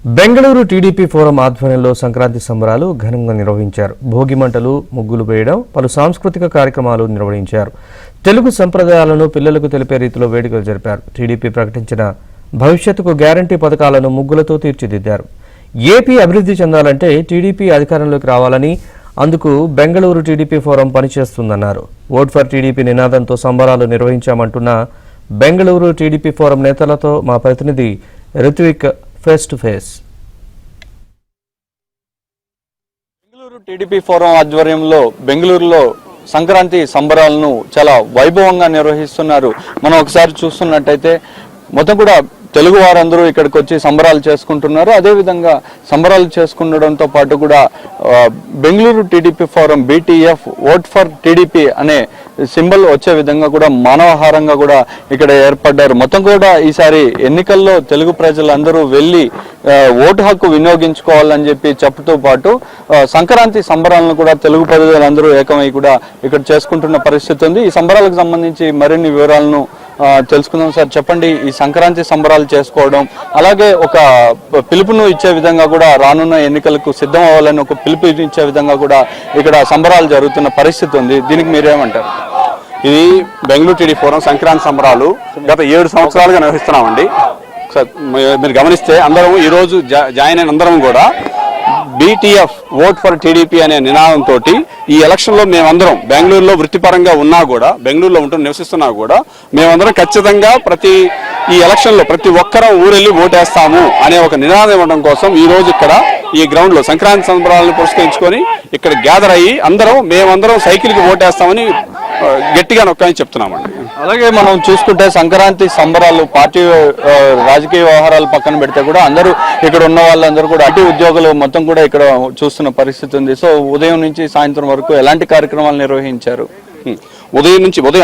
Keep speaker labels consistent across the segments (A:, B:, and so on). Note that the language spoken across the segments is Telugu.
A: బెంగళూరు టీడీపీ ఫోరం ఆధ్వర్యంలో సంక్రాంతి సంబరాలు ఘనంగా నిర్వహించారు. భోగి మంటలు, ముగ్గులు వేయడం, పలు సాంస్కృతిక కార్యక్రమాలు నిర్వహించారు. తెలుగు సంప్రదాయాలను పిల్లలకు తెలిపే రీతిలో వేడుకలు జరిపారు. టీడీపీ ప్రకటించిన భవిష్యత్తుకు గ్యారంటీ పథకాలను ముగ్గులతో తీర్చిదిద్దారు. ఏపీ అభివృద్ధి చెందాలంటే టీడీపీ అధికారంలోకి రావాలని, అందుకు బెంగళూరు టీడీపీ ఫోరం పనిచేస్తుందన్నారు. ఓట్ ఫర్ టీడీపీ నినాదంతో సంబరాలు నిర్వహించామంటున్న బెంగళూరు టీడీపీ ఫోరం నేతలతో మా ప్రతినిధి Ritvik face to face.
B: Bengaluru TDP forum ఆధ్వర్యంలో బెంగళూరులో సంక్రాంతి సంబరాలను చాలా వైభవంగా నిర్వహిస్తున్నారు. మనం ఒకసారి చూస్తున్నట్టయితే మొత్తం కూడా తెలుగు వారందరూ ఇక్కడికి వచ్చి సంబరాలు చేసుకుంటున్నారు. అదేవిధంగా సంబరాలు చేసుకుండడంతో పాటు కూడా Bengaluru TDP forum BTF vote for TDP అనే సింబల్ వచ్చే విధంగా కూడా మానవహారంగా కూడా ఇక్కడ ఏర్పడ్డారు. మొత్తం కూడా ఈసారి ఎన్నికల్లో తెలుగు ప్రజలందరూ వెళ్ళి ఓటు హక్కు వినియోగించుకోవాలని చెప్పి చెప్పుతూ పాటు సంక్రాంతి సంబరాలను కూడా తెలుగు ప్రజలందరూ ఏకమై కూడా ఇక్కడ చేసుకుంటున్న పరిస్థితి ఉంది. ఈ సంబరాలకు సంబంధించి మరిన్ని వివరాలను తెలుసుకుందాం. సార్, చెప్పండి, ఈ సంక్రాంతి సంబరాలు చేసుకోవడం, అలాగే ఒక పిలుపును ఇచ్చే విధంగా కూడా రానున్న ఎన్నికలకు సిద్ధం అవ్వాలని ఒక పిలుపు ఇచ్చే విధంగా కూడా ఇక్కడ సంబరాలు జరుగుతున్న పరిస్థితి ఉంది. దీనికి మీరేమంటారు?
C: ఇది బెంగళూరు టీడీ ఫోరం సంక్రాంతి సంబరాలు గత 7 సంవత్సరాలుగా నిర్వహిస్తున్నామండి. మీరు గమనిస్తే అందరం ఈరోజు జాయిన్ అయిన అందరం కూడా BTF ఓట్ ఫర్ టీడీపీ అనే నినాదంతో ఈ ఎలక్షన్లో మేమందరం బెంగళూరులో వృత్తిపరంగా ఉన్నా కూడా, బెంగళూరులో నివసిస్తున్నా కూడా మేమందరం ఖచ్చితంగా ఈ ఎలక్షన్లో ప్రతి ఒక్కరం ఊరెళ్ళి ఓటేస్తాము అనే ఒక నినాదం ఇవ్వడం కోసం ఈ రోజు ఇక్కడ ఈ గ్రౌండ్లో సంక్రాంతి సంబరాలను పురస్కరించుకొని ఇక్కడ గ్యాదర్ అయ్యి మేమందరం సైకిల్కి ఓటేస్తామని గట్టిగా నొక్కని చెప్తున్నామండి.
B: అలాగే మనం చూసుకుంటే సంక్రాంతి సంబరాలు పార్టీ రాజకీయ వ్యవహారాలు పక్కన పెడితే కూడా అందరూ ఇక్కడ ఉన్న వాళ్ళందరూ కూడా అటు ఉద్యోగులు మొత్తం కూడా ఇక్కడ చూస్తున్న పరిస్థితి ఉంది. సో ఉదయం నుంచి సాయంత్రం వరకు ఎలాంటి కార్యక్రమాలు నిర్వహించారు?
C: ఉదయం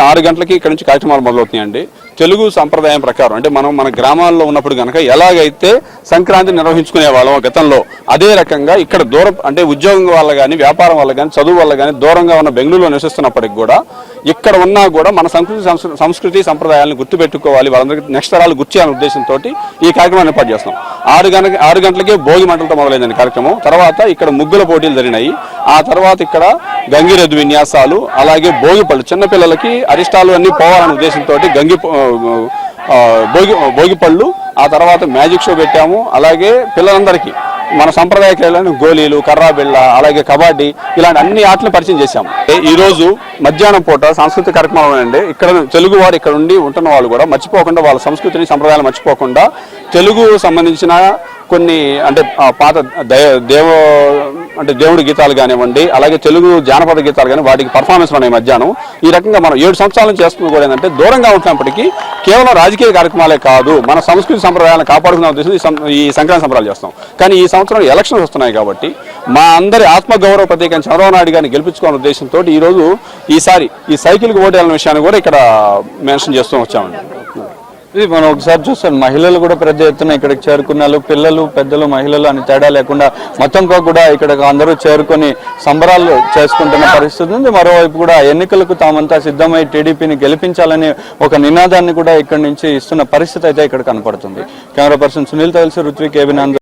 C: 6 గంటలకి ఇక్కడ నుంచి కార్యక్రమాలు మొదలవుతున్నాయండి. తెలుగు సంప్రదాయం ప్రకారం అంటే మనం మన గ్రామాల్లో ఉన్నప్పుడు కనుక ఎలాగైతే సంక్రాంతి నిర్వహించుకునే వాళ్ళం గతంలో, అదే రకంగా ఇక్కడ దూరం అంటే ఉద్యోగం వల్ల కానీ, వ్యాపారం వల్ల కానీ, చదువు వల్ల కానీ దూరంగా ఉన్న బెంగళూరులో నివసిస్తున్నప్పటికి కూడా ఇక్కడ ఉన్నా కూడా మన సంస్కృతి సంప్రదాయాలను గుర్తుపెట్టుకోవాలి, వాళ్ళందరికీ నెక్స్ట్ తరాలు గుర్తించాలనే ఉద్దేశంతో ఈ కార్యక్రమాన్ని ఏర్పాటు చేస్తాం. 6 గంటలకే భోగి మంటలతో మొదలైందండి కార్యక్రమం. తర్వాత ఇక్కడ ముగ్గుల పోటీలు జరిగినాయి. ఆ తర్వాత ఇక్కడ గంగిరెద్దు విన్యాసాలు, అలాగే భోగి పళ్ళు, చిన్నపిల్లలకి అరిష్టాలు అన్ని పోవాలనే ఉద్దేశంతో భోగి పళ్ళు, ఆ తర్వాత మ్యాజిక్ షో పెట్టాము. అలాగే పిల్లలందరికీ మన సంప్రదాయ క్రీడలను గోళీలు, కర్రా బిళ్ళ, అలాగే కబడ్డీ ఇలాంటి అన్ని ఆటలను పరిచయం చేశాము. ఈ రోజు మధ్యాహ్నం పూట సాంస్కృతిక కార్యక్రమం అండి. ఇక్కడ తెలుగు వారు ఇక్కడ ఉండి ఉంటున్న వాళ్ళు కూడా మర్చిపోకుండా వాళ్ళ సంస్కృతిని, సంప్రదాయాలు మర్చిపోకుండా తెలుగు సంబంధించిన కొన్ని అంటే పాత దేవుడి గీతాలు కానివ్వండి, అలాగే తెలుగు జానపద గీతాలు కానీ వాటికి పర్ఫార్మెన్స్ ఉన్నాయి మధ్యాహ్నం. ఈ రకంగా మనం 7 సంవత్సరాల నుంచి చేస్తున్నది కూడా ఏంటంటే దూరంగా ఉంటున్నప్పటికీ కేవలం రాజకీయ కార్యక్రమాలే కాదు, మన సంస్కృతి సంప్రదాయాలను కాపాడుకునే ఉద్దేశం ఈ సంక్రాంతి సంబరాలు చేస్తాం. కానీ ఈ సంవత్సరం ఎలక్షన్స్ వస్తున్నాయి కాబట్టి మా అందరి ఆత్మగౌరవ ప్రతీకం చంద్రబాబు నాయుడు గారిని గెలిపించుకోవాలనే ఉద్దేశంతో ఈరోజు ఈసారి ఈ సైకిల్కి ఓటేయాలనే విషయాన్ని కూడా ఇక్కడ మెన్షన్ చేస్తూ వచ్చామండి.
B: ఇది మనం ఒకసారి చూస్తాం, మహిళలు కూడా పెద్ద ఎత్తున ఇక్కడికి చేరుకున్నారు. పిల్లలు, పెద్దలు, మహిళలు అని తేడా లేకుండా మొత్తం కూడా ఇక్కడ అందరూ చేరుకొని సంబరాలు చేసుకుంటున్న పరిస్థితి ఉంది. మరోవైపు కూడా ఎన్నికలకు తామంతా సిద్ధమై టీడీపీని గెలిపించాలనే ఒక నినాదాన్ని కూడా ఇక్కడి నుంచి ఇస్తున్న పరిస్థితి అయితే ఇక్కడ కనపడుతుంది. Camera person Sunil Talsi, Ruthvik, ఏబినాంద్.